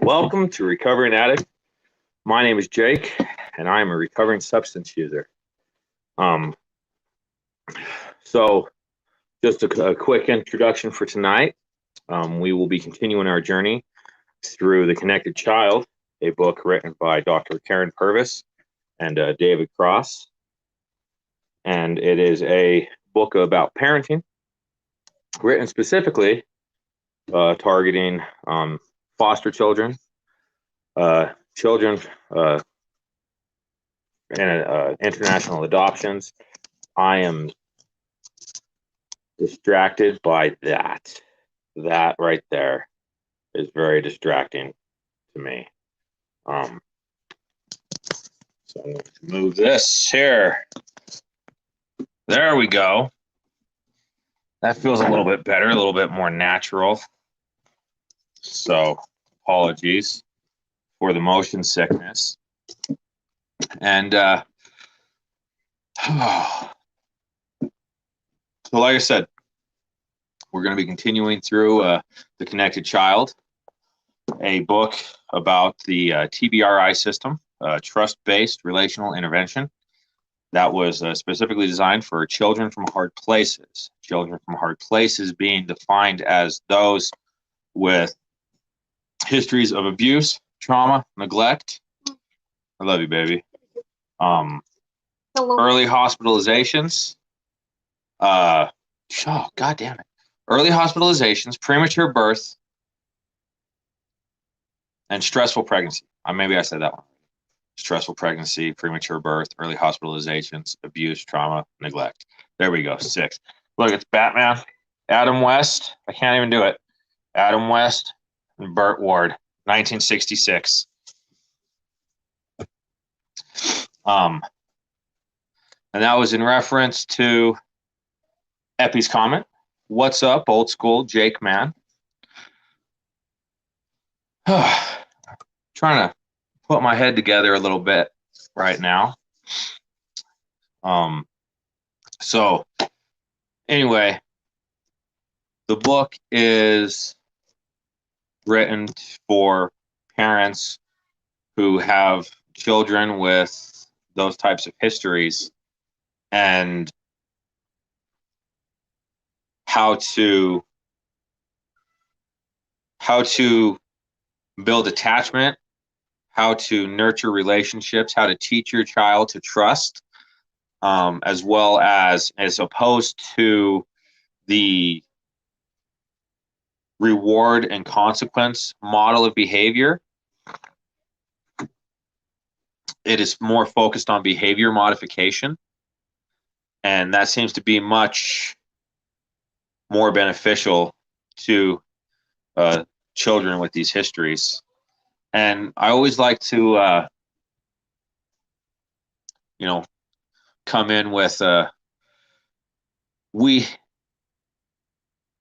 Welcome to Recovering Addict. My name is Jake, and I am a recovering substance user. So just a quick introduction for tonight. We will be continuing our journey through The Connected Child, a book written by Dr. Karen Purvis and David Cross. And it is a book about parenting, written specifically targeting foster children, children and international adoptions. I am distracted by that. That right there is very distracting to me. So I'm going to move this here. There we go. That feels a little bit better, a little bit more natural. So apologies for the motion sickness. And so like I said, we're going to be continuing through The Connected Child, a book about the TBRI system, Trust Based Relational Intervention, that was specifically designed for children from hard places. Children from hard places being defined as those with histories of abuse, trauma, neglect. I love you, baby. Early hospitalizations. God damn it. Early hospitalizations, premature birth, and stressful pregnancy. Maybe I said that one. Stressful pregnancy, premature birth, early hospitalizations, abuse, trauma, neglect. There we go. 6. Look, it's Batman, Adam West. I can't even do it. Adam West and Burt Ward, 1966. And that was in reference to Epi's comment. What's up, old school Jake man? Trying to put my head together a little bit right now. So anyway, the book is written for parents who have children with those types of histories, and how to build attachment, how to nurture relationships, how to teach your child to trust, as well as opposed to the reward and consequence model of behavior. It is more focused on behavior modification, and that seems to be much more beneficial to children with these histories. And I always like to, come in with, we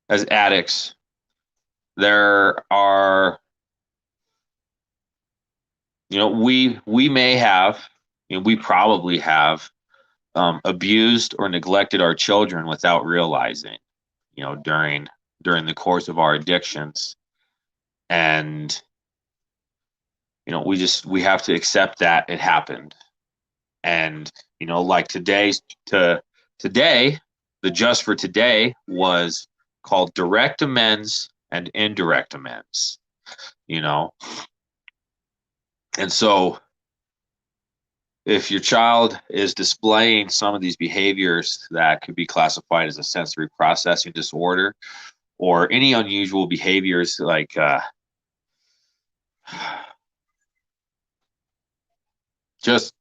as addicts, there are, we may have, we probably have abused or neglected our children without realizing, during the course of our addictions. And we have to accept that it happened. And like today, the just for today was called direct amends and indirect amends. And so if your child is displaying some of these behaviors that could be classified as a sensory processing disorder, or any unusual behaviors like just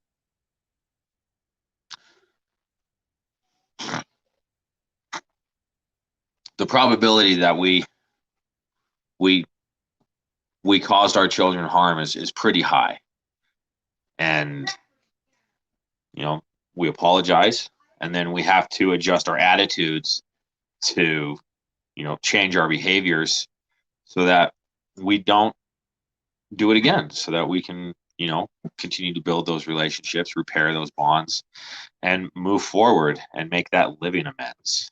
the probability that we caused our children harm is pretty high. And we apologize, and then we have to adjust our attitudes to change our behaviors so that we don't do it again, so that we can continue to build those relationships, repair those bonds, and move forward and make that living amends.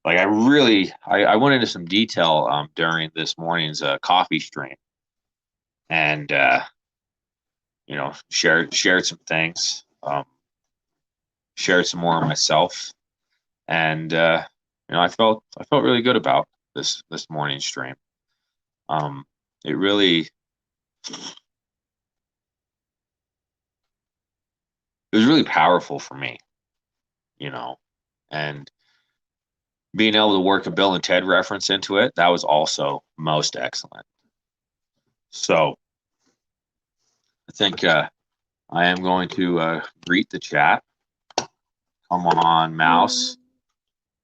Like I went into some detail during this morning's coffee stream and shared some things, shared some more of myself, and I felt really good about this morning stream. It was really powerful for me, and being able to work a Bill and Ted reference into it, that was also most excellent. So I think I am going to greet the chat. Come on, Mouse.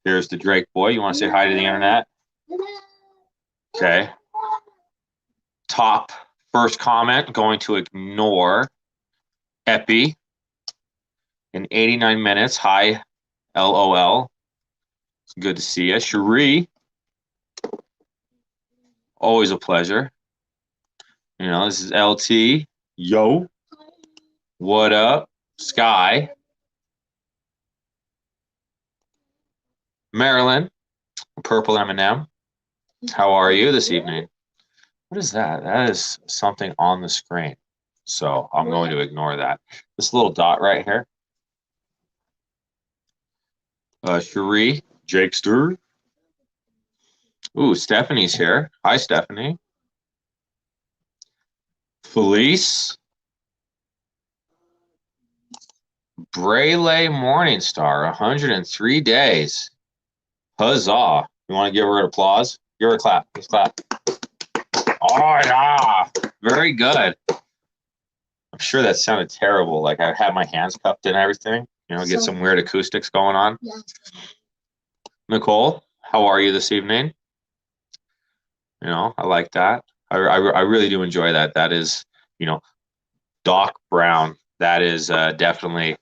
Here's the Drake boy. You want to say hi to the internet? Okay. Top first comment, going to ignore Epi in 89 minutes. Hi, LOL. It's good to see you. Cherie, always a pleasure. This is LT. Yo. What up? Sky. Marilyn, Purple M&M. How are you this evening? What is that? That is something on the screen. So I'm going to ignore that. This little dot right here. Cherie, Jakester. Ooh, Stephanie's here. Hi, Stephanie. Felice. Brayley Morningstar, 103 days. Huzzah. You want to give her an applause? Give her a clap. Let's clap. Oh, yeah. Very good. I'm sure that sounded terrible. Like I had my hands cupped and everything. Get some weird acoustics going on. Yeah. Nicole, how are you this evening? I like that. I really do enjoy that. That is, Doc Brown. That is definitely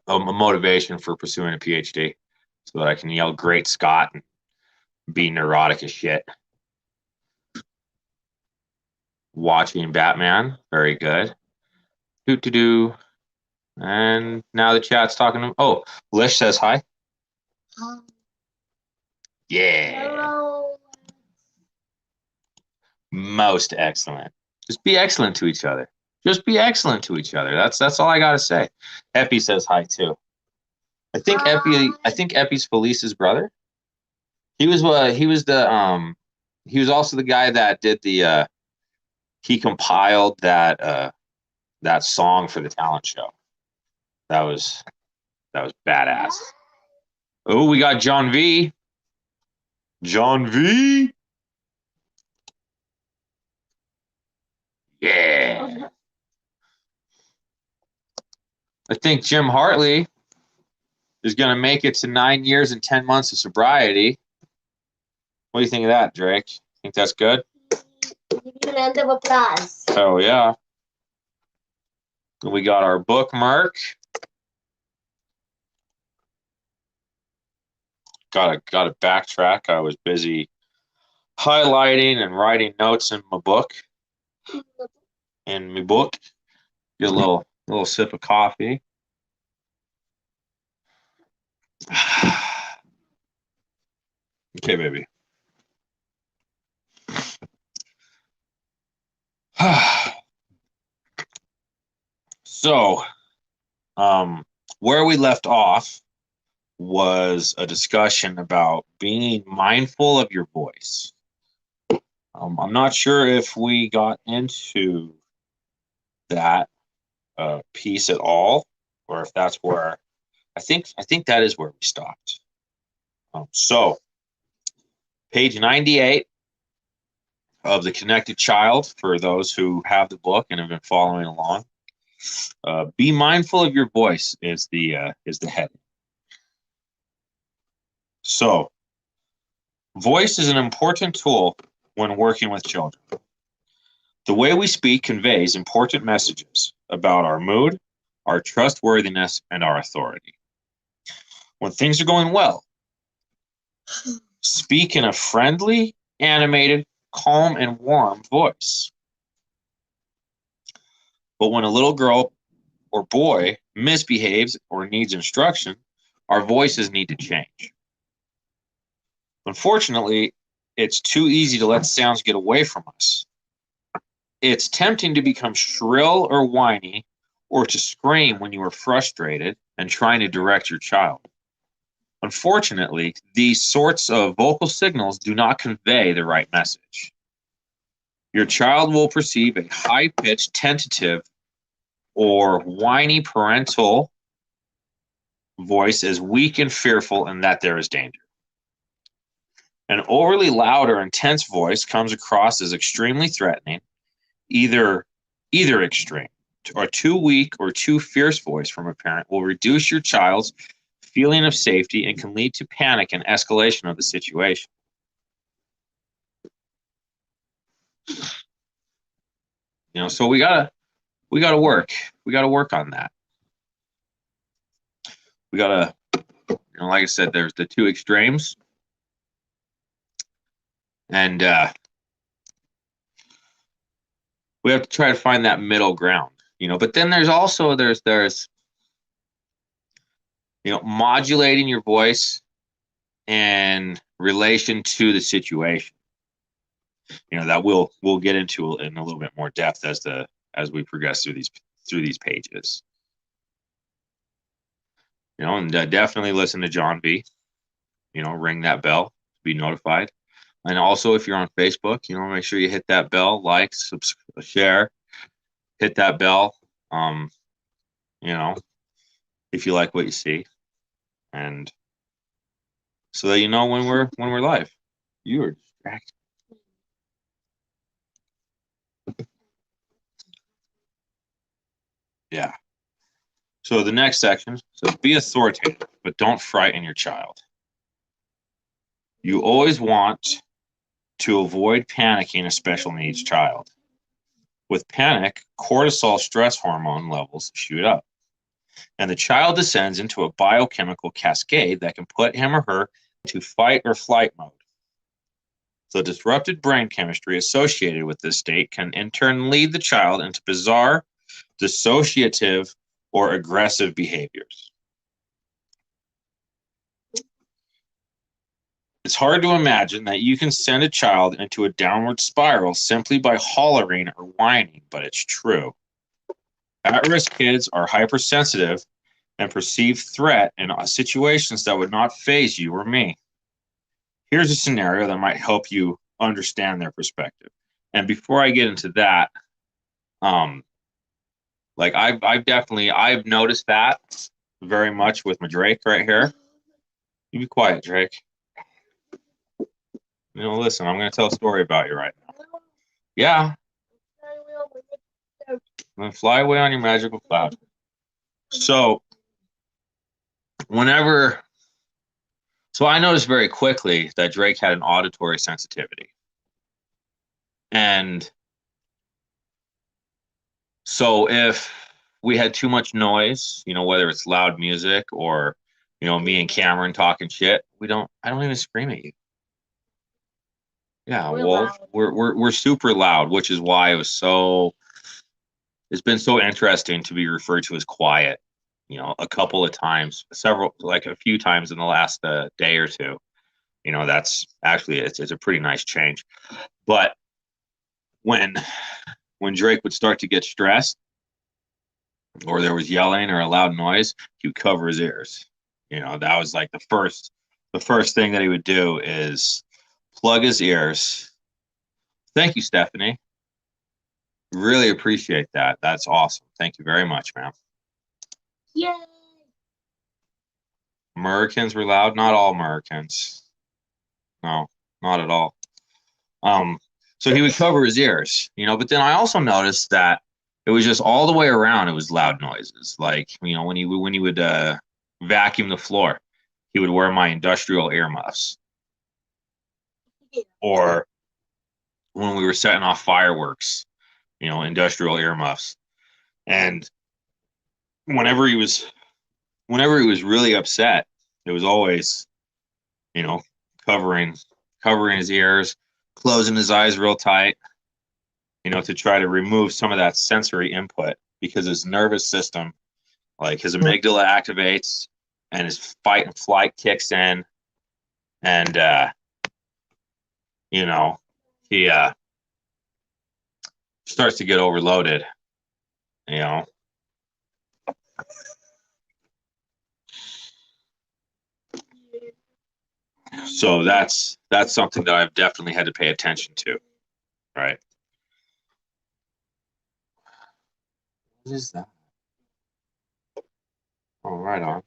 a motivation for pursuing a PhD, so that I can yell "Great Scott" and be neurotic as shit. Watching Batman, very good. Do. And now the chat's talking to him. Oh, Lish says hi. Yeah. Hello. Most excellent. Just be excellent to each other. Just be excellent to each other. That's all I gotta say. Epi says hi too. I think Epi's Felice's brother. He was he was also the guy that did he compiled that song for the talent show. That was badass. Oh, we got John V. John V. Yeah. I think Jim Hartley is going to make it to 9 years and 10 months of sobriety. What do you think of that, Drake? Think that's good? Give you a round of applause. Oh, yeah. We got our bookmark. Got to backtrack. I was busy highlighting and writing notes in my book. Get a little sip of coffee. Okay, baby. So, where we left off was a discussion about being mindful of your voice. I'm not sure if we got into that piece at all, or if that's where I think that is where we stopped. So, page 98 of The Connected Child, for those who have the book and have been following along. Be mindful of your voice is the heading. So, voice is an important tool when working with children. The way we speak conveys important messages about our mood, our trustworthiness, and our authority. When things are going well, speak in a friendly, animated, calm, and warm voice. But when a little girl or boy misbehaves or needs instruction, our voices need to change. Unfortunately, it's too easy to let sounds get away from us. It's tempting to become shrill or whiny or to scream when you are frustrated and trying to direct your child. Unfortunately, these sorts of vocal signals do not convey the right message. Your child will perceive a high-pitched, tentative, or whiny parental voice as weak and fearful and that there is danger. An overly loud or intense voice comes across as extremely threatening, either extreme, or too weak or too fierce voice from a parent will reduce your child's feeling of safety and can lead to panic and escalation of the situation. So we gotta work on that. We gotta, like I said, there's the two extremes, and we have to try to find that middle ground. But then there's also modulating your voice in relation to the situation. That we'll get into in a little bit more depth as we progress through these pages. And definitely listen to John B. Ring that bell to be notified. And also, if you're on Facebook, make sure you hit that bell, like, subscribe, share, hit that bell. If you like what you see, and so that when we're live. You are distracted. Yeah. So the next section says, be authoritative, but don't frighten your child. You always want to avoid panicking a special needs child. With panic, cortisol stress hormone levels shoot up, and the child descends into a biochemical cascade that can put him or her into fight or flight mode. The disrupted brain chemistry associated with this state can in turn lead the child into bizarre, dissociative, or aggressive behaviors. It's hard to imagine that you can send a child into a downward spiral simply by hollering or whining, but it's true. At-risk kids are hypersensitive and perceive threat in situations that would not faze you or me. Here's a scenario that might help you understand their perspective. And before I get into that, I've noticed that very much with my Drake right here. You be quiet, Drake. Listen, I'm going to tell a story about you right now. Yeah. Then fly away on your magical cloud. So I noticed very quickly that Drake had an auditory sensitivity. And so if we had too much noise, whether it's loud music or, me and Cameron talking shit, I don't even scream at you. Yeah, we're super loud, which is why it's been so interesting to be referred to as quiet, a couple of times, a few times in the last day or two. That's actually, it's a pretty nice change. But when Drake would start to get stressed or there was yelling or a loud noise, he would cover his ears. That was like the first thing that he would do is plug his ears. Thank you, Stephanie. Really appreciate that. That's awesome. Thank you very much, ma'am. Yay. Americans were loud. Not all Americans. No, not at all. So he would cover his ears, but then I also noticed that it was just all the way around. It was loud noises. Like, when he would vacuum the floor, he would wear my industrial earmuffs. Or when we were setting off fireworks, industrial earmuffs. And whenever he was really upset, it was always, covering his ears, closing his eyes real tight, to try to remove some of that sensory input, because his nervous system, like his amygdala activates and his fight and flight kicks in. And, he starts to get overloaded, you know. So that's something that I've definitely had to pay attention to, right? What is that? Oh, right on.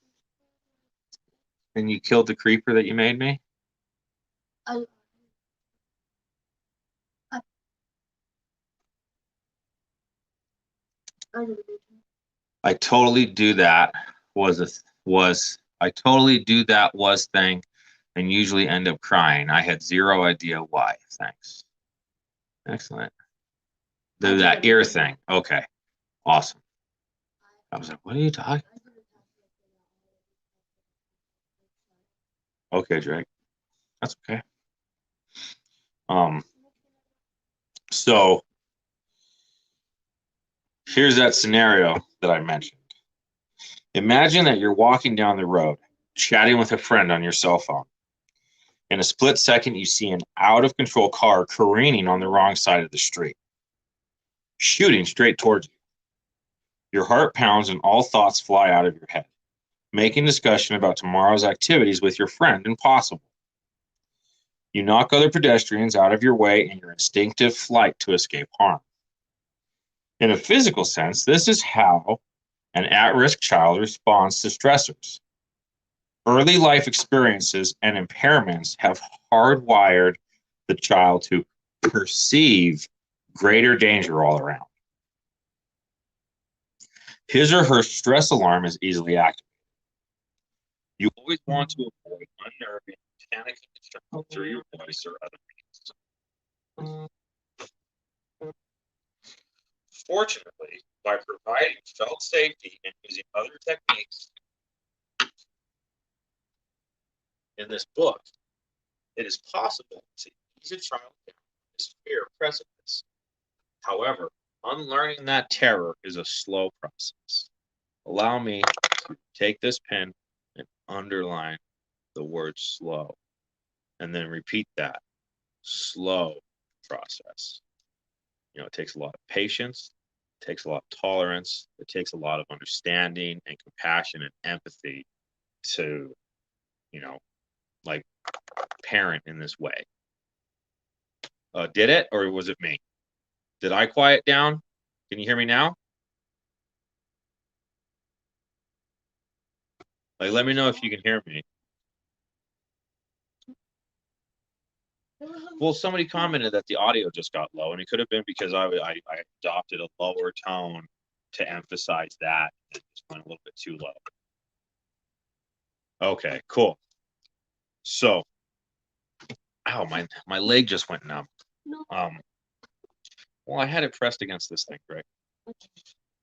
And you killed the creeper that you made me? I totally do that I totally do that was thing and usually end up crying. I had zero idea why. Thanks. Excellent. That ear thing. Okay. Awesome. I was like, what are you talking? Okay, Drake. That's okay. So here's that scenario that I mentioned. Imagine that you're walking down the road, chatting with a friend on your cell phone. In a split second, you see an out of control car careening on the wrong side of the street, shooting straight towards you. Your heart pounds and all thoughts fly out of your head, making discussion about tomorrow's activities with your friend impossible. You knock other pedestrians out of your way in your instinctive flight to escape harm. In a physical sense, this is how an at-risk child responds to stressors. Early life experiences and impairments have hardwired the child to perceive greater danger all around. His or her stress alarm is easily activated. You always want to avoid unnerving, panicking the child through your voice or other means. Fortunately, by providing felt safety and using other techniques in this book, it is possible to ease a child down this fear precipice. However, unlearning that terror is a slow process. Allow me to take this pen and underline the word slow, and then repeat that. Slow process. It takes a lot of patience, it takes a lot of tolerance, it takes a lot of understanding and compassion and empathy to, like, parent in this way. Did it, or was it me? Did I quiet down? Can you hear me now? Like, let me know if you can hear me. Well, somebody commented that the audio just got low, and it could have been because I adopted a lower tone to emphasize that. It just went a little bit too low. Okay, cool. So, ow, my leg just went numb. Well, I had it pressed against this thing, right?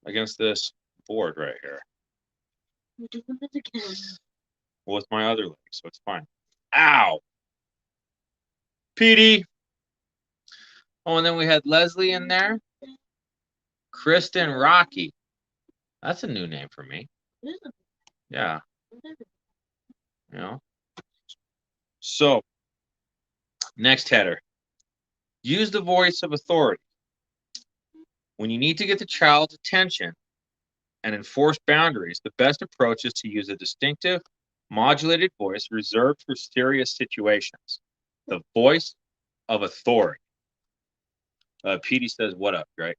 Against this board right here. With my other leg, so it's fine. Ow! PD. Oh, and then we had Leslie in there. Kristen Rocky. That's a new name for me. Yeah. So, next header. Use the voice of authority. When you need to get the child's attention and enforce boundaries, the best approach is to use a distinctive, modulated voice reserved for serious situations. The voice of authority. Petey says, "What up, Greg?"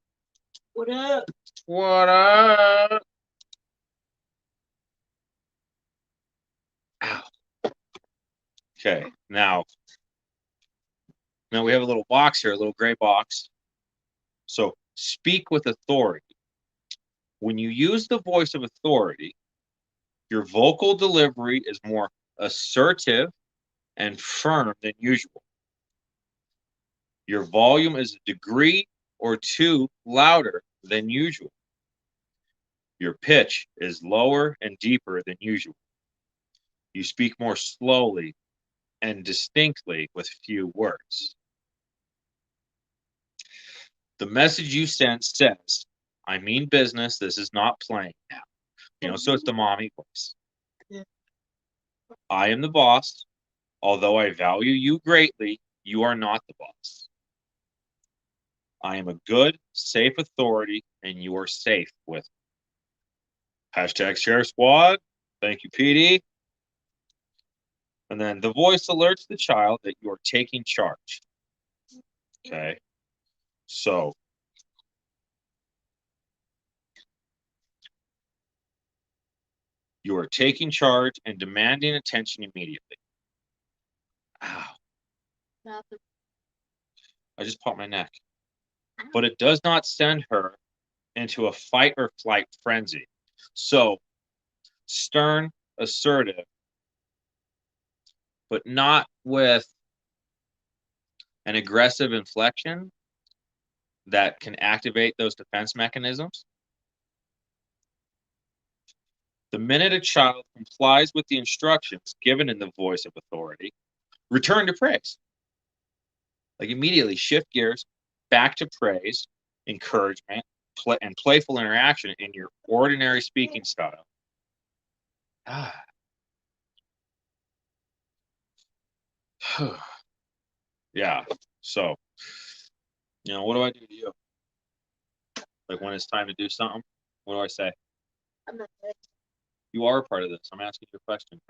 What up? What up? Ow. Okay, now we have a little box here, a little gray box. So speak with authority. When you use the voice of authority, your vocal delivery is more assertive and firm than usual. Your volume is a degree or two louder than usual. Your pitch is lower and deeper than usual. You speak more slowly and distinctly with few words. The message you send says, "I mean business, this is not playing now." So it's the mommy voice. Yeah. I am the boss. Although I value you greatly, you are not the boss. I am a good, safe authority, and you are safe with me. Hashtag share squad. Thank you, PD. And then the voice alerts the child that you are taking charge. Okay. So you are taking charge and demanding attention immediately. Ow. I just popped my neck. But it does not send her into a fight or flight frenzy. So stern, assertive, but not with an aggressive inflection that can activate those defense mechanisms. The minute a child complies with the instructions given in the voice of authority, return to praise. Like immediately shift gears back to praise, encouragement, and playful interaction in your ordinary speaking style. Yeah. So, what do I do to you? Like when it's time to do something, what do I say? I'm not good. You are a part of this. I'm asking you a question.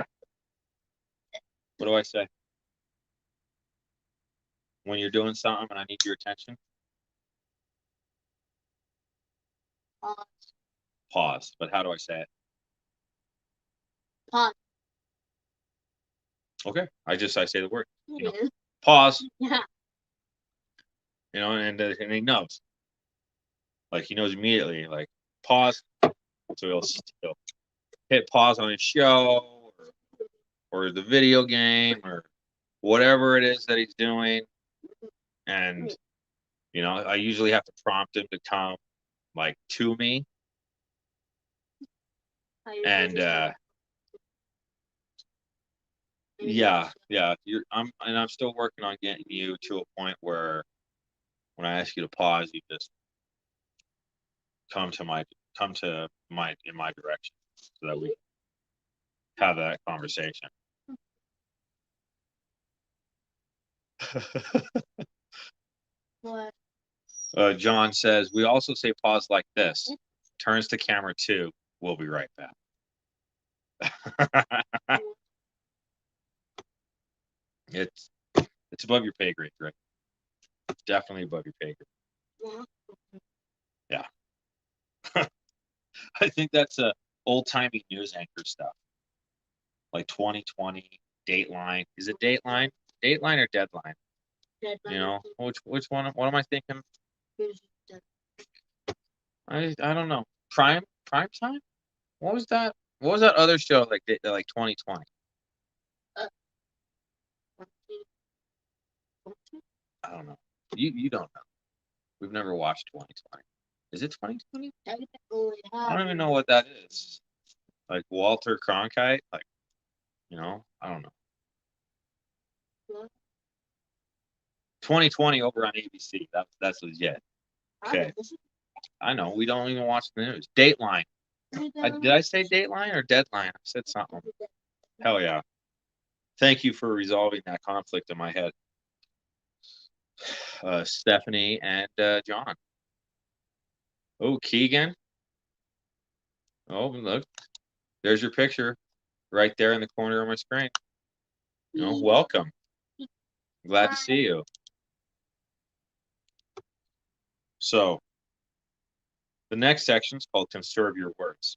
What do I say? When you're doing something and I need your attention? Pause. Pause. But how do I say it? Pause. Okay. I say the word. Pause. Yeah. And he knows. Like he knows immediately. Like pause. So he'll hit pause on his show or the video game or whatever it is that he's doing. And I usually have to prompt him to come like to me. And yeah. I'm still working on getting you to a point where when I ask you to pause, you just come in my direction so that we have that conversation. What? John says, we also say pause like this. Turns to camera 2. We'll be right back. It's above your pay grade, right? Definitely above your pay grade. Yeah. I think that's old-timey news anchor stuff. Like 2020, Dateline. Is it Dateline? Dateline or Deadline? Deadline. Which one? What am I thinking? I don't know. Prime time? What was that? What was that other show like 2020? I don't know. You don't know. We've never watched 2020. Is it 2020? I don't even know what that is. Like Walter Cronkite? Like, I don't know. 2020 over on ABC. That's legit. Okay. I know. We don't even watch the news. Dateline. Did I say Dateline or Deadline? I said something. Hell yeah. Thank you for resolving that conflict in my head. Stephanie and John. Oh, Keegan. Oh, look. There's your picture right there in the corner of my screen. Welcome. Glad to see you. So, the next section is called Conserve Your Words.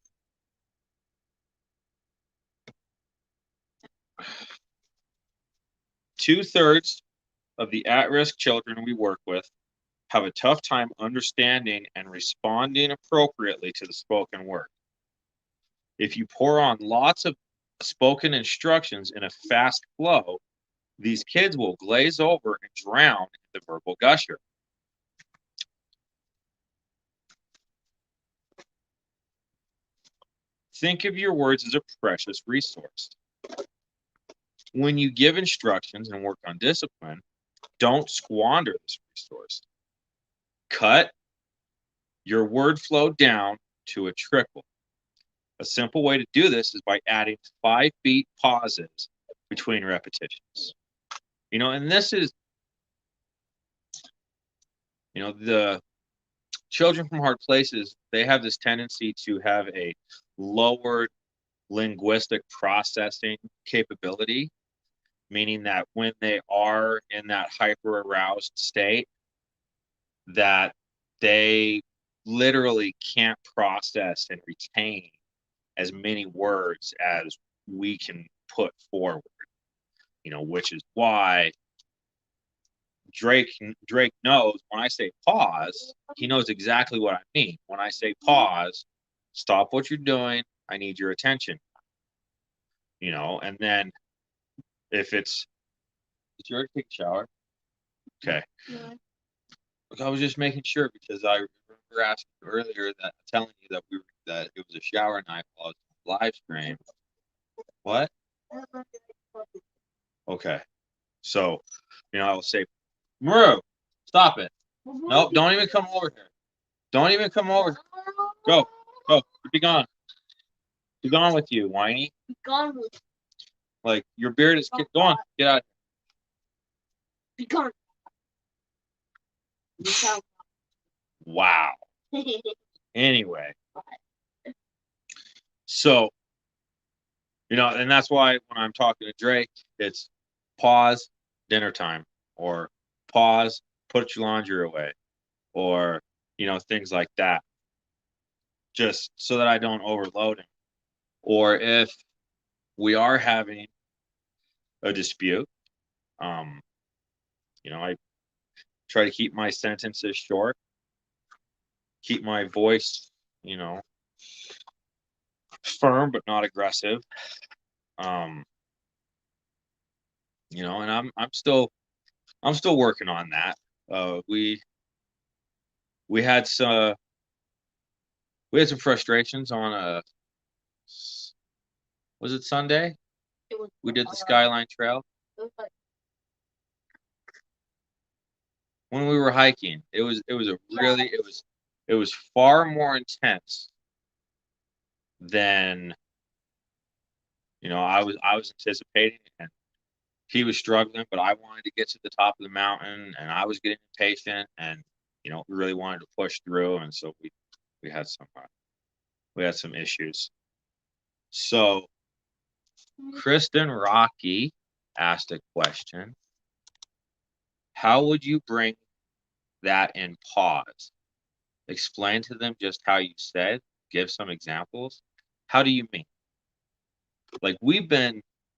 Two-thirds of the at-risk children we work with have a tough time understanding and responding appropriately to the spoken word. If you pour on lots of spoken instructions in a fast flow, these kids will glaze over and drown in the verbal gusher. Think of your words as a precious resource. When you give instructions and work on discipline, don't squander this resource. Cut your word flow down to a trickle. A simple way to do this is by adding 5-beat pauses between repetitions. And this is The children from hard places, they have this tendency to have a lowered linguistic processing capability, meaning that when they are in that hyper aroused state, that they literally can't process and retain as many words as we can put forward, which is why Drake knows when I say pause, he knows exactly what I mean. When I say pause, stop what you're doing. I need your attention. And then if it's you already take a shower? Okay. Yeah. Look, I was just making sure because I remember asking earlier that telling you that it was a shower night while I was live stream. What? Okay. So, I will say, Muru, stop it. Nope, don't even come over here. Don't even come over. Go. Be gone. Be gone with you, whiny. Be gone with you. Like, your beard is... Go on. Get out. Be gone. Wow. Anyway. So, and that's why when I'm talking to Drake, it's pause, dinner time, or pause, put your laundry away, or, things like that. Just so that I don't overload him. Or if we are having a dispute, I try to keep my sentences short, keep my voice, firm but not aggressive. And I'm still working on that. We had some frustrations on was it Sunday? We did the Skyline Trail. When we were hiking, it was far more intense than I was anticipating, and he was struggling, but I wanted to get to the top of the mountain, and I was getting impatient, and really wanted to push through, and so we had some issues. So Kristen Rocky asked a question. How would you bring that in pause? Explain to them just how you said, give some examples. How do you mean? Like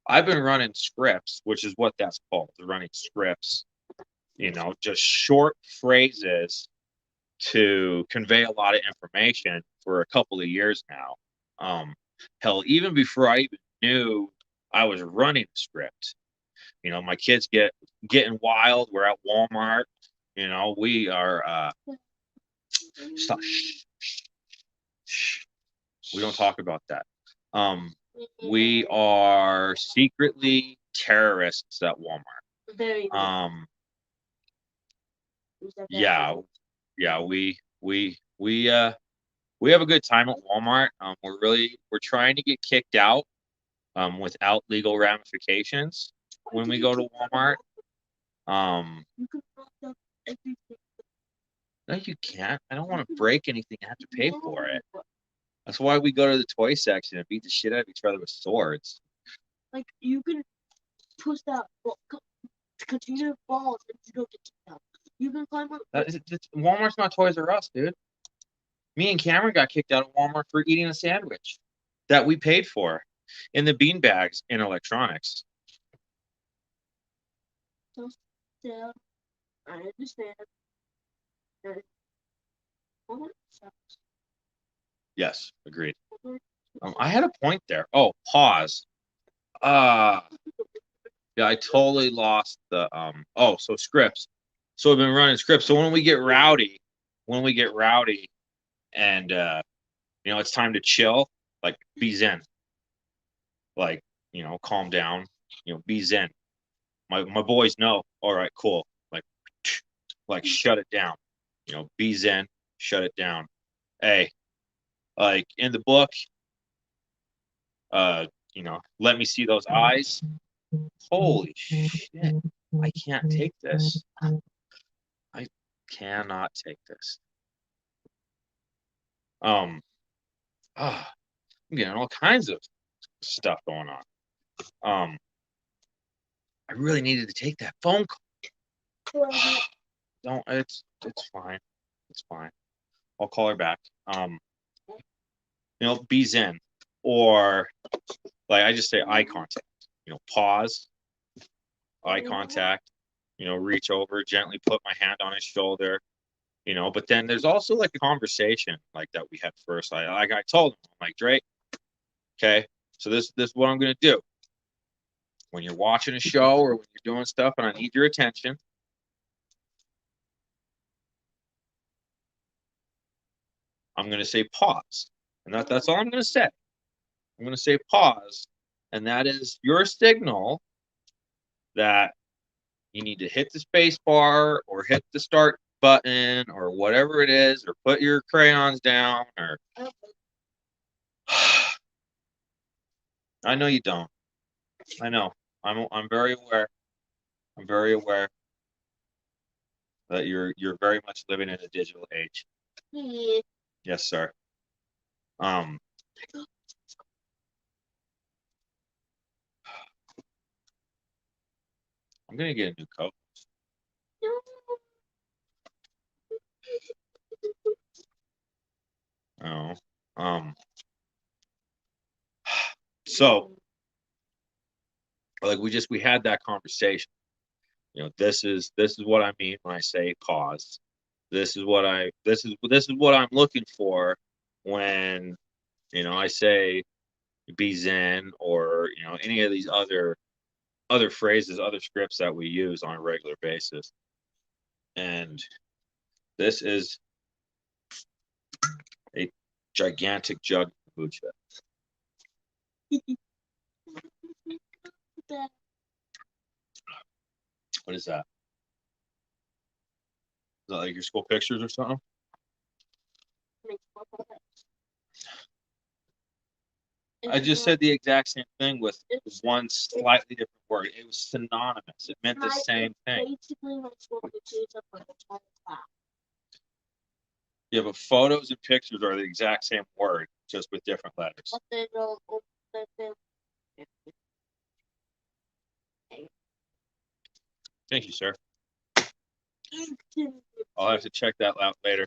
I've been running scripts, which is what that's called, running scripts, just short phrases to convey a lot of information for a couple of years now. Hell, even before I even knew I was running a script, my kids getting wild. We're at Walmart. We are stop. We don't talk about that. We are secretly terrorists at Walmart. Yeah. We have a good time at Walmart. We're trying to get kicked out without legal ramifications when we go to Walmart. No, you can't. I don't want to break anything. I have to pay for it. That's why we go to the toy section and beat the shit out of each other with swords. Like, you can push that continue to fall and you don't get kicked out. You can climb up. Walmart's not Toys R Us, dude. Me and Cameron got kicked out of Walmart for eating a sandwich that we paid for in the bean bags in electronics. Yeah, I understand. Yes, agreed. I had a point there. Oh, pause. Yeah, I totally lost the so scripts. So I've been running scripts. So when we get rowdy, and it's time to chill, like be zen. Like, calm down, be zen. My boys know, all right, cool. Like shut it down. Be zen, shut it down. Hey, like in the book, let me see those eyes. Holy shit, I can't take this. Cannot take this. I'm getting all kinds of stuff going on. I really needed to take that phone call. Don't. It's fine. It's fine. I'll call her back. Be zen, or like I just say eye contact. Pause, eye contact. Reach over, gently put my hand on his shoulder. But then there's also like a conversation like that we had first. I told him, I'm like, Drake, okay, so this is what I'm gonna do. When you're watching a show or when you're doing stuff and I need your attention, I'm gonna say pause. And that's all I'm gonna say. I'm gonna say pause, and that is your signal that you need to hit the space bar or hit the start button or whatever it is, or put your crayons down, or I know you don't. I know. I'm very aware. I'm very aware that you're very much living in a digital age. Yes, sir. I'm gonna get a new coat. Oh. So like we had that conversation. This is what I mean when I say pause. This is what I'm looking for when I say be zen, or any of these other phrases, other scripts that we use on a regular basis. And this is a gigantic jug of kombucha. What is that? Is that like your school pictures or something? I just said the exact same thing with one slightly different word. It was synonymous. It meant the same thing. Yeah, but photos and pictures are the exact same word, just with different letters. Thank you, sir. I'll have to check that out later.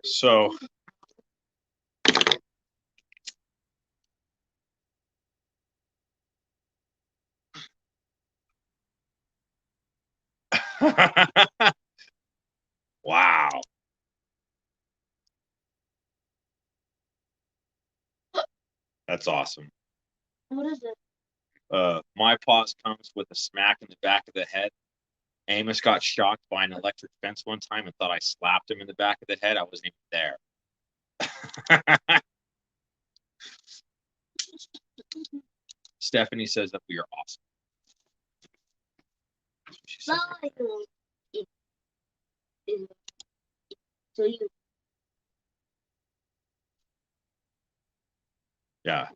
So, wow. That's awesome. What is it? My pause comes with a smack in the back of the head. Amos got shocked by an electric fence one time and thought I slapped him in the back of the head. I wasn't even there. Stephanie says that we are awesome. So you. Yeah.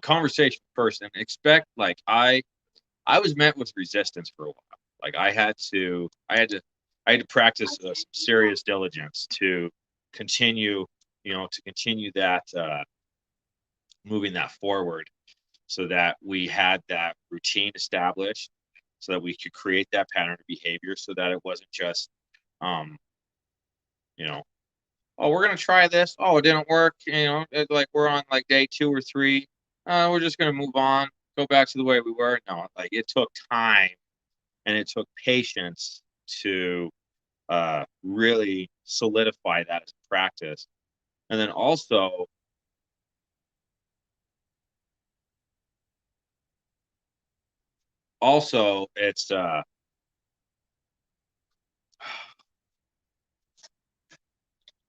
Conversation first, and expect, like, I was met with resistance for a while. Like I had to practice some serious diligence to continue, that moving that forward, so that we had that routine established, so that we could create that pattern of behavior, so that it wasn't just, oh, we're going to try this. Oh, it didn't work. Like we're on like day 2 or 3. We're just going to move on, go back to the way we were. No, like it took time and it took patience to really solidify that as a practice. And then also, it's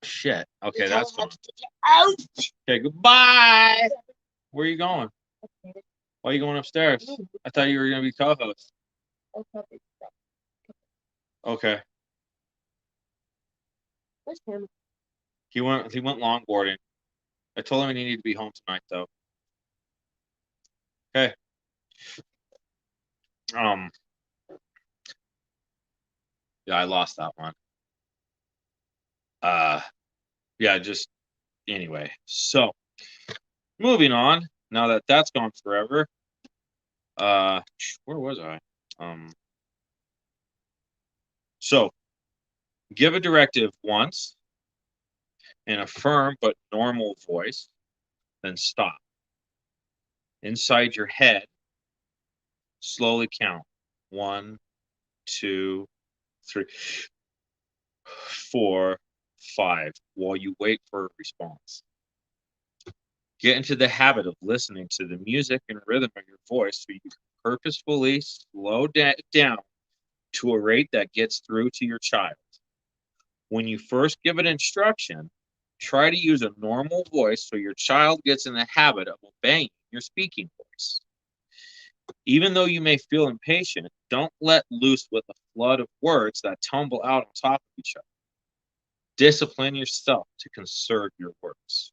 shit. Okay, that's fine. Okay, goodbye. Where are you going? Why are you going upstairs? I thought you were going to be co-host. Okay. Where's him? He went longboarding. I told him he needed to be home tonight, though. Okay. Yeah, I lost that one. Yeah, just anyway. So moving on. Now that that's gone forever. Where was I? So give a directive once in a firm but normal voice, then stop. Inside your head, slowly count 1, 2, 3, 4, 5 while you wait for a response. Get into the habit of listening to the music and rhythm of your voice so you can purposefully slow down to a rate that gets through to your child. When you first give an instruction, try to use a normal voice so your child gets in the habit of obeying your speaking voice. Even though you may feel impatient, don't let loose with a flood of words that tumble out on top of each other. Discipline yourself to conserve your words.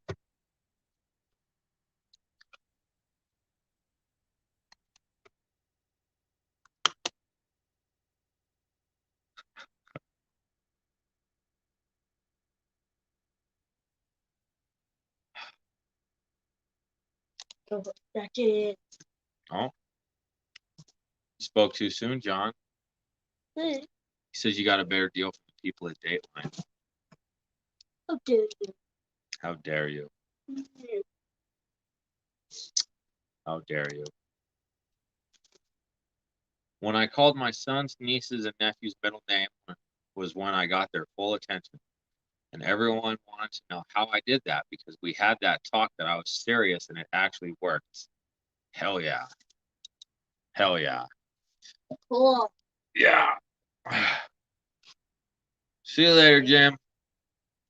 Oh, that's it. Oh, you spoke too soon, John. Hey, He says you got a better deal from the people at Dateline. how dare you? How dare you? How dare you? When I called my sons, nieces, and nephews' middle name was when I got their full attention. And everyone wanted to know how I did that because we had that talk that I was serious and it actually worked. Hell yeah. Hell yeah. Cool. Yeah. See you later, Jim.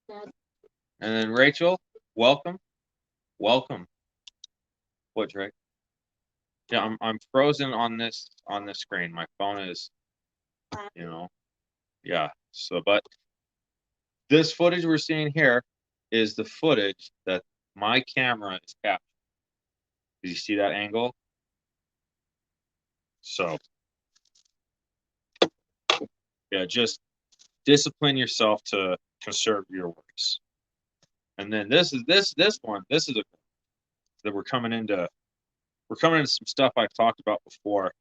Dad. And then Rachel, welcome. Welcome. What, Drake? Yeah, I'm frozen on this screen. My phone is, yeah. So but this footage we're seeing here is the footage that my camera is capturing. Did you see that angle? So yeah, just discipline yourself to conserve your words. And then this is a that we're coming into some stuff I've talked about before.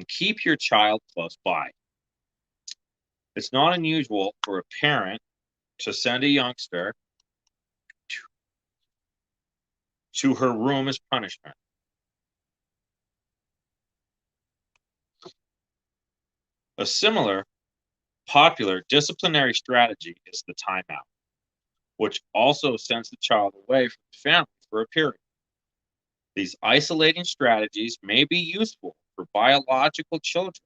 Keep your child close by. It's not unusual for a parent to send a youngster to her room as punishment. A similar popular disciplinary strategy is the timeout, which also sends the child away from the family for a period. These isolating strategies may be useful for biological children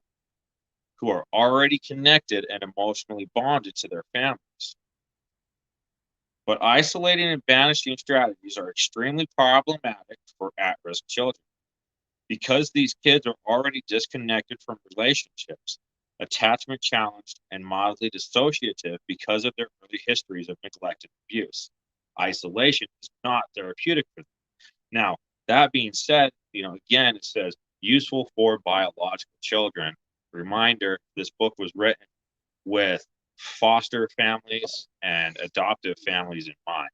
who are already connected and emotionally bonded to their families. But isolating and banishing strategies are extremely problematic for at-risk children. Because these kids are already disconnected from relationships, attachment challenged, and mildly dissociative because of their early histories of neglect and abuse. Isolation is not therapeutic for them. Now, that being said, again, it says useful for biological children. Reminder, this book was written with foster families and adoptive families in mind.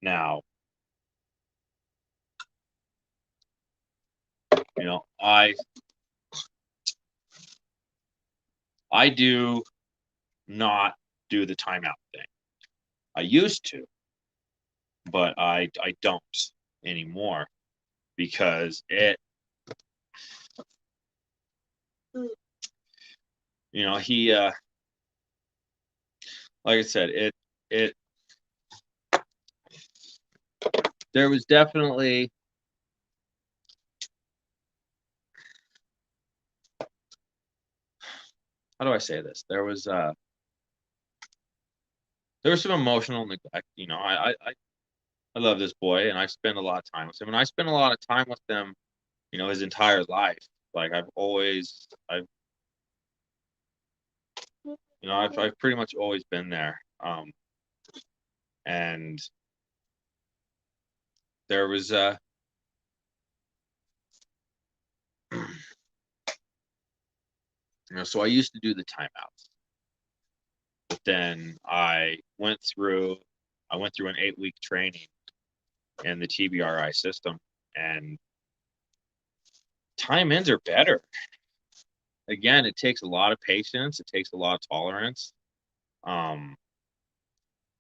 Now, I do not do the timeout thing. I used to, but I don't anymore because he like I said, it there was definitely how do I say this? There was some emotional neglect. I love this boy and I spend a lot of time with him, and I spend a lot of time with him, his entire life. Like I've pretty much always been there. And there was so I used to do the timeouts. But then I went through an 8-week training in the TBRI system, and time ins are better. Again, it takes a lot of patience. It takes a lot of tolerance.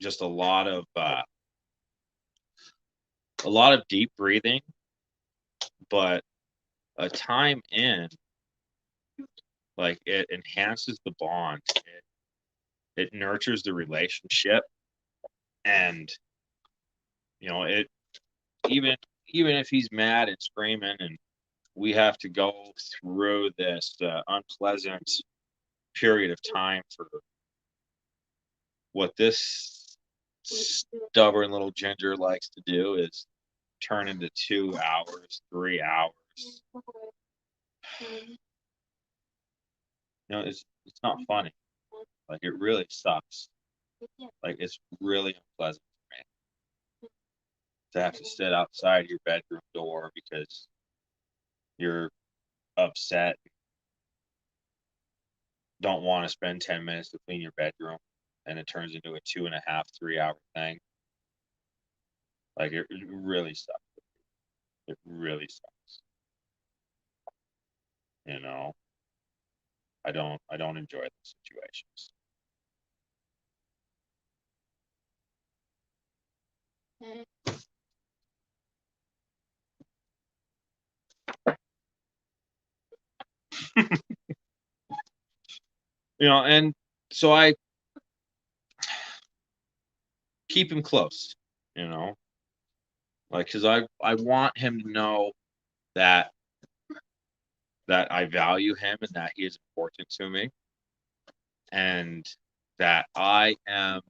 Just a lot of deep breathing, but a time in, like, it enhances the bond. It nurtures the relationship, and it even if he's mad and screaming, and we have to go through this unpleasant period of time for what this stubborn little ginger likes to do is turn into 2 hours, 3 hours. It's not funny. Like, it really sucks. Like, it's really unpleasant for me to have to sit outside your bedroom door because you're upset, don't want to spend 10 minutes to clean your bedroom, and it turns into a 2.5, 3 hour thing. Like, it really sucks. It really sucks. I don't enjoy those situations. And so I keep him close, like, because I want him to know that I value him and that he is important to me, and that I'm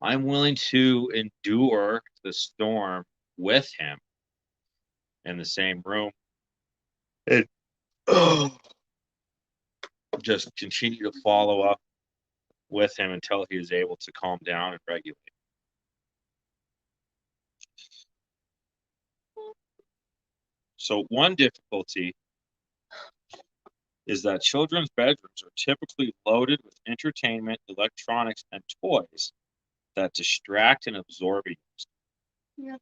willing to endure the storm with him in the same room, and just continue to follow up with him until he is able to calm down and regulate. So one difficulty is that children's bedrooms are typically loaded with entertainment, electronics, and toys that distract and absorb you.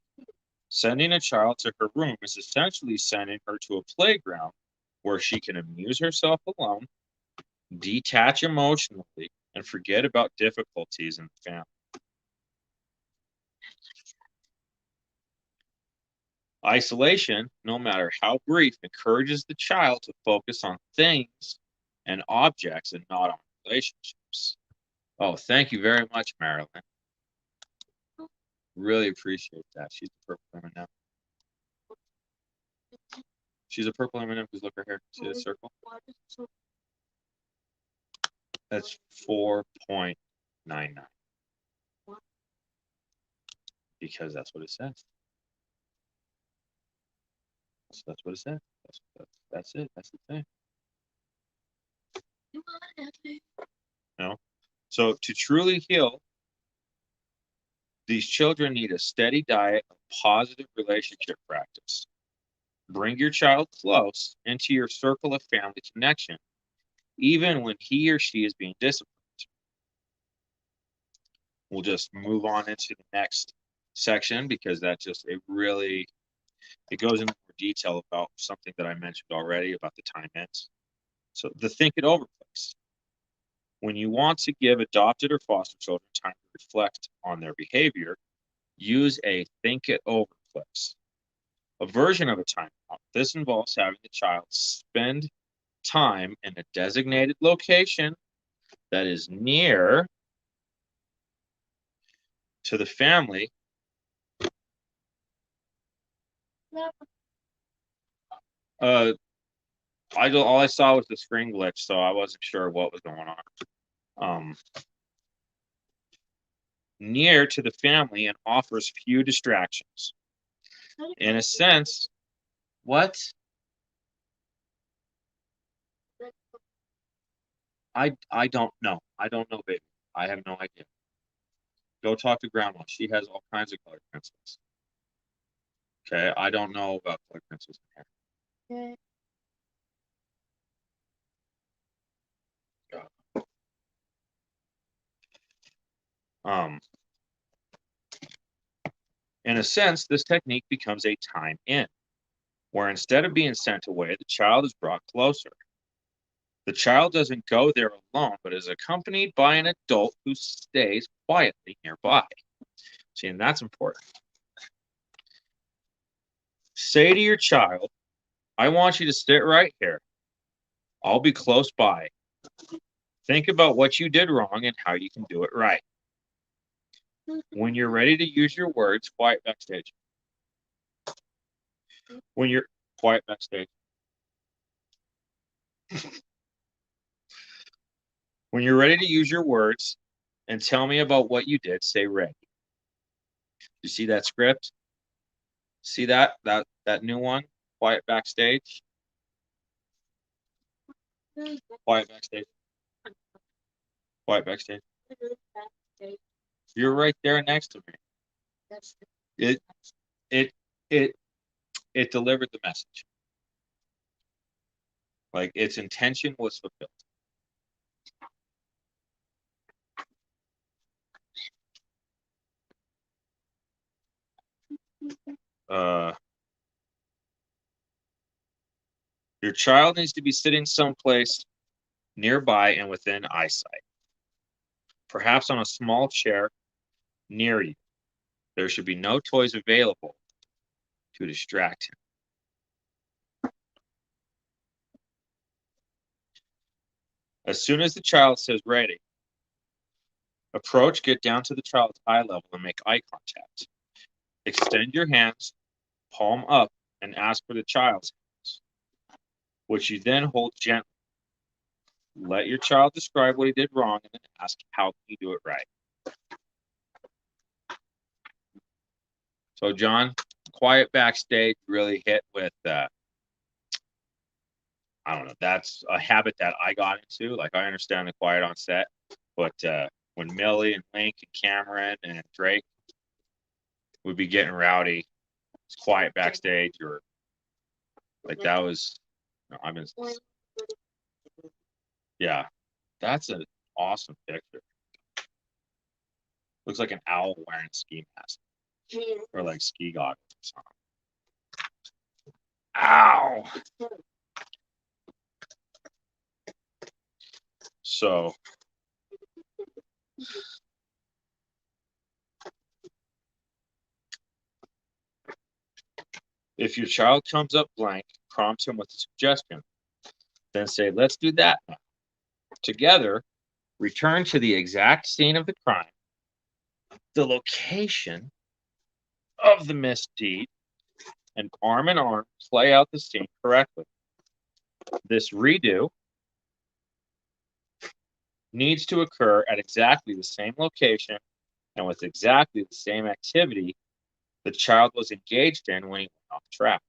Sending a child to her room is essentially sending her to a playground where she can amuse herself alone, detach emotionally, and forget about difficulties in the family. Isolation, no matter how brief, encourages the child to focus on things and objects and not on relationships. Oh, thank you very much, Marilyn. Really appreciate that. She's a purple M&M. She's a purple M&M because look right here. See the circle? That's 4.99. Because that's what it says. So that's what it says. That's it. That's the thing. So to truly heal, these children need a steady diet of positive relationship practice. Bring your child close into your circle of family connection, even when he or she is being disciplined. We'll just move on into the next section because it goes into more detail about something that I mentioned already about the time ends. So the think it over place. When you want to give adopted or foster children time to reflect on their behavior, use a think it over place. A version of a timeout. This involves having the child spend time in a designated location that is near to the family. All I saw was the screen glitch, so I wasn't sure what was going on. Near to the family and offers few distractions. In a sense, what? I don't know. I don't know, baby. I have no idea. Go talk to grandma. She has all kinds of color pencils. Okay, I don't know about color pencils in here. In a sense, this technique becomes a time in, where instead of being sent away, the child is brought closer. The child doesn't go there alone, but is accompanied by an adult who stays quietly nearby. See, and that's important. Say to your child, I want you to sit right here. I'll be close by. Think about what you did wrong and how you can do it right. When you're ready to use your words, quiet backstage. When you're quiet backstage. When you're ready to use your words and tell me about what you did, say ready. You see that script? See that new one? Quiet backstage. Quiet backstage. Quiet backstage. You're right there next to me. It delivered the message. Like its intention was fulfilled. Your child needs to be sitting someplace nearby and within eyesight, perhaps on a small chair near you. There should be no toys available to distract him. As soon as the child says ready, approach, get down to the child's eye level and make eye contact. Extend your hands, palm up, and ask for the child's hands, which you then hold gently. Let your child describe what he did wrong and then ask, how can you do it right? So, John, quiet backstage really hit with, I don't know, that's a habit that I got into. Like, I understand the quiet on set, but when Millie and Link and Cameron and Drake would be getting rowdy, it's quiet backstage, or like that was, yeah, that's an awesome picture. Looks like an owl wearing a ski mask or like ski goggles or something. Ow! So, if your child comes up blank, prompt him with a suggestion. Then say, let's do that now. Together, return to the exact scene of the crime, the location of the misdeed, and arm in arm play out the scene correctly. This redo needs to occur at exactly the same location and with exactly the same activity the child was engaged in when he went off track.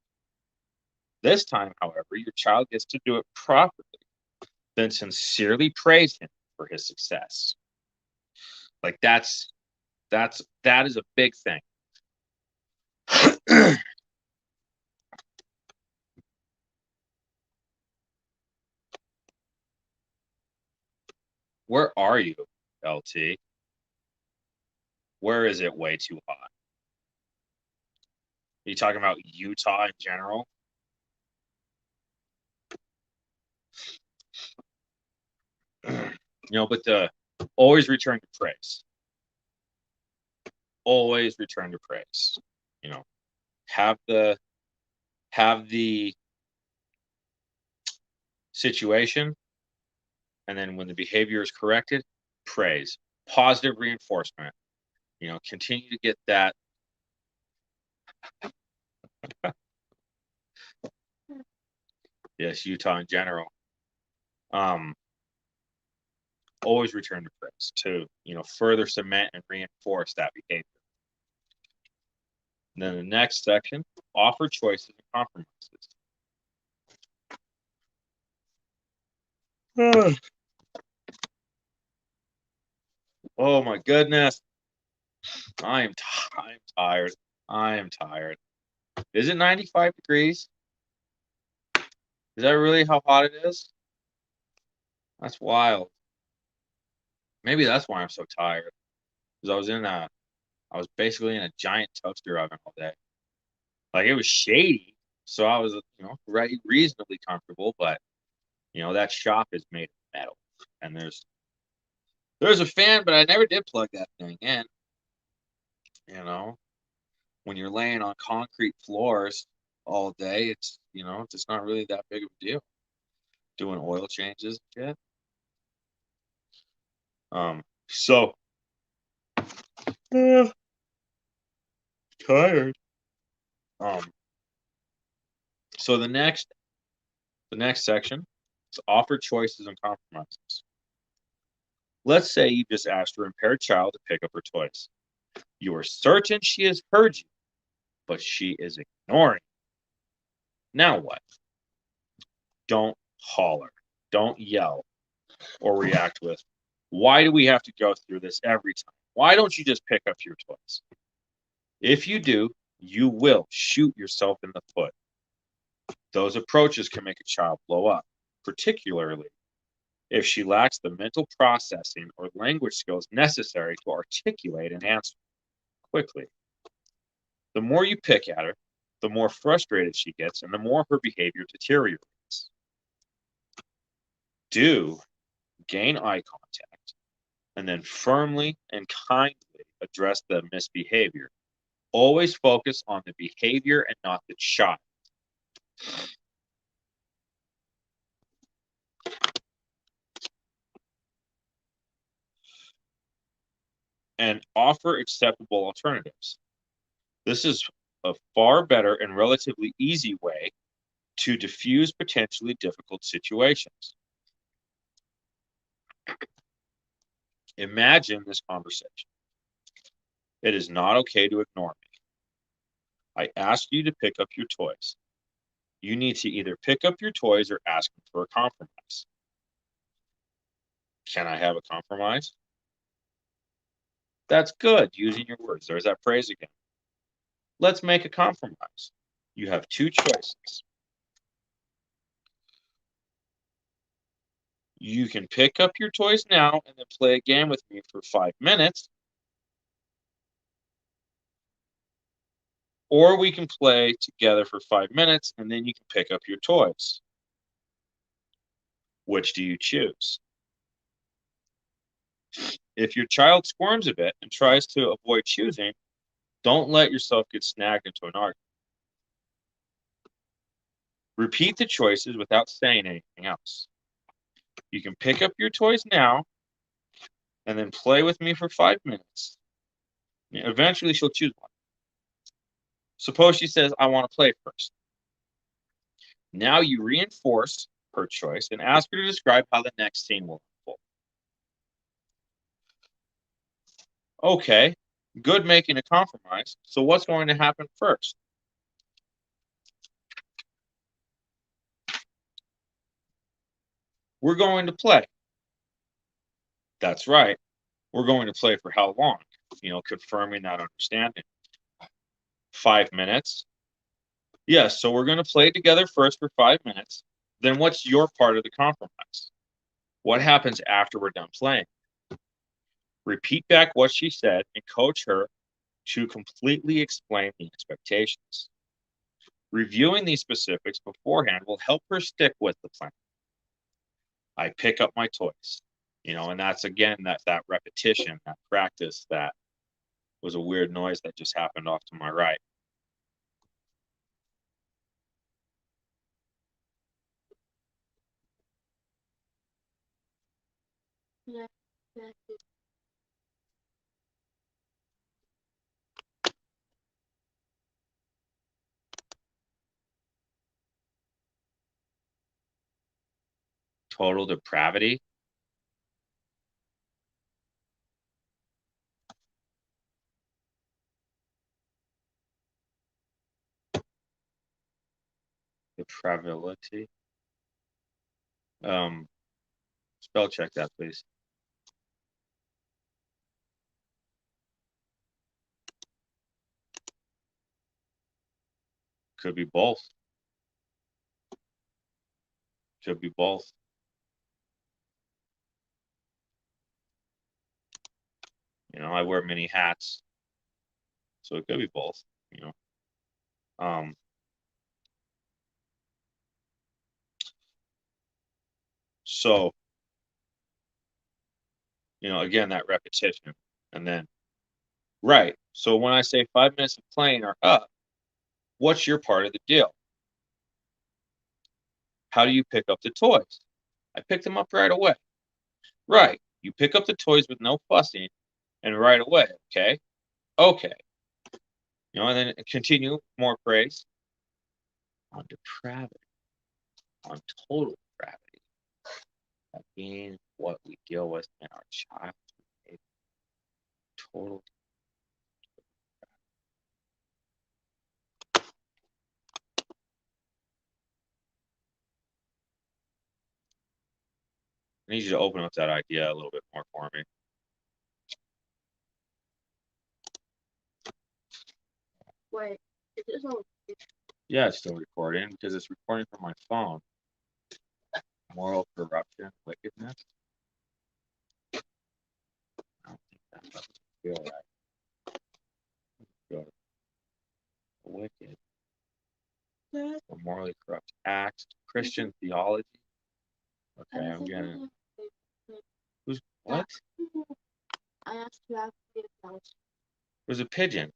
This time, however, your child gets to do it properly, then sincerely praise him for his success. Like that is a big thing. Where are you, LT? Where is it way too hot? Are you talking about Utah in general? But always return to praise. Always return to praise. Have the situation, and then when the behavior is corrected, praise. Positive reinforcement. Continue to get that. Yes, Utah in general. Always return to praise to, further cement and reinforce that behavior. And then the next section, offer choices and compromises. Oh my goodness. I am tired. I am tired. Is it 95 degrees? Is that really how hot it is? That's wild. Maybe that's why I'm so tired. because I was basically in a giant toaster oven all day. Like, it was shady, so I was, reasonably comfortable, but that shop is made of metal, and there's a fan, but I never did plug that thing in. When you're laying on concrete floors all day, it's just not really that big of a deal. Doing oil changes and shit. So tired. So the next section is offer choices and compromises. Let's say you just asked your impaired child to pick up her toys. You are certain she has heard you, but she is ignoring. Now what? Don't holler, don't yell, or react with, why do we have to go through this every time? Why don't you just pick up your toys? If you do, you will shoot yourself in the foot. Those approaches can make a child blow up, particularly if she lacks the mental processing or language skills necessary to articulate an answer quickly. The more you pick at her, the more frustrated she gets and the more her behavior deteriorates. Do gain eye contact and then firmly and kindly address the misbehavior. Always focus on the behavior and not the child. And offer acceptable alternatives. This is a far better and relatively easy way to diffuse potentially difficult situations. Imagine this conversation. It is not okay to ignore me. I asked you to pick up your toys. You need to either pick up your toys or ask me for a compromise. Can I have a compromise? That's good, using your words. There's that phrase again. Let's make a compromise. You have two choices. You can pick up your toys now and then play a game with me for 5 minutes. Or we can play together for 5 minutes and then you can pick up your toys. Which do you choose? If your child squirms a bit and tries to avoid choosing, don't let yourself get snagged into an argument. Repeat the choices without saying anything else. You can pick up your toys now and then play with me for 5 minutes. Eventually, she'll choose one. Suppose she says, I want to play first. Now you reinforce her choice and ask her to describe how the next scene will unfold. Okay, good making a compromise. So what's going to happen first? We're going to play. That's right. We're going to play for how long? Confirming that understanding. 5 minutes. Yes, so we're going to play together first for 5 minutes. Then what's your part of the compromise? What happens after we're done playing? Repeat back what she said and coach her to completely explain the expectations. Reviewing these specifics beforehand will help her stick with the plan. I pick up my toys, and that's again that repetition, that practice. That was a weird noise that just happened off to my right. Yeah, that's it. Total depravity. Depravity. Spell check that, please. Could be both. Could be both. I wear many hats, so it could be both. So, again, that repetition, and then, right. So when I say 5 minutes of playing are up, what's your part of the deal? How do you pick up the toys? I pick them up right away. Right. You pick up the toys with no fussing and right away. Okay. Okay. And then continue more praise on depravity, on total depravity. That being what we deal with in our child. Total. I need you to open up that idea a little bit more for me. Wait, is this all? Yeah, it's still recording because it's recording from my phone. Moral corruption, wickedness. I don't think that's what I feel right. Good. Wicked. Or morally corrupt acts. Christian theology. Okay, I'm gonna. Who's what? I asked you after the house. There's a pigeon.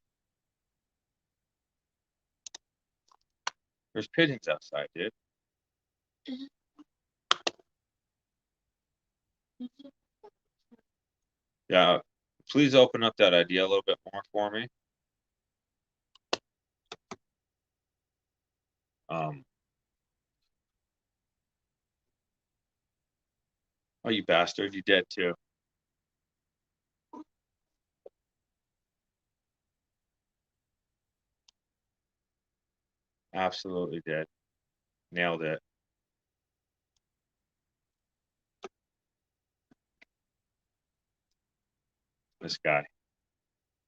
There's pigeons outside, dude. Yeah, please open up that idea a little bit more for me. Oh, you bastard, you dead too. Absolutely dead. Nailed it. This guy.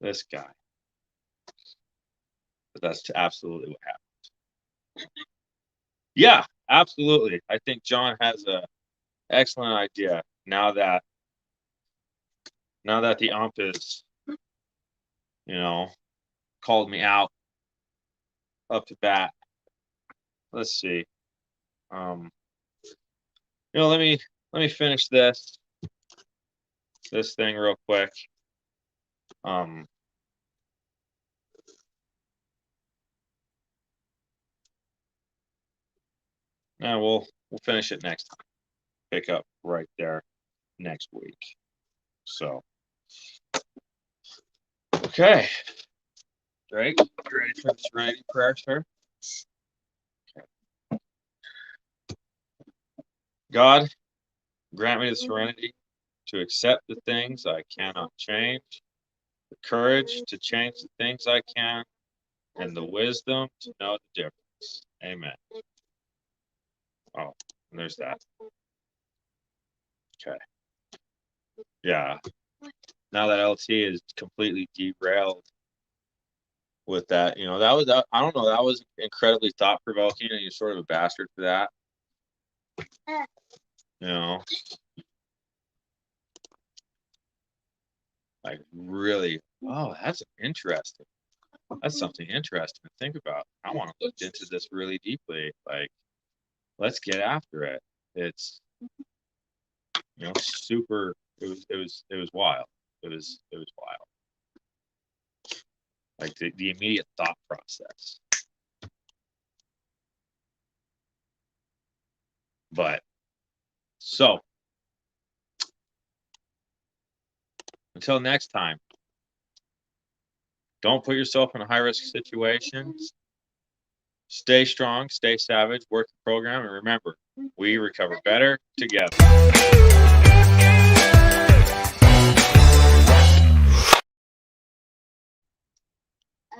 But that's absolutely what happened. Yeah, absolutely. I think John has a excellent idea now that the ump is, called me out up to bat. Let's see. Let me finish this thing real quick. Now we'll finish it next time. Pick up right there next week. So, okay. Drake, you ready for the serenity prayer, sir? Okay. God, grant me the serenity to accept the things I cannot change, the courage to change the things I can, and the wisdom to know the difference. Amen. Oh, and there's that. Okay. Yeah. Now that LT is completely derailed with that, that was, I don't know, that was incredibly thought-provoking, and you're sort of a bastard for that. Like, really, oh, that's interesting. That's something interesting to think about. I want to look into this really deeply. Like, let's get after it. It's, super. It was wild. It was wild. Like the immediate thought process. But so until next time, don't put yourself in a high risk situation. Stay strong, stay savage, work the program, and remember, we recover better together.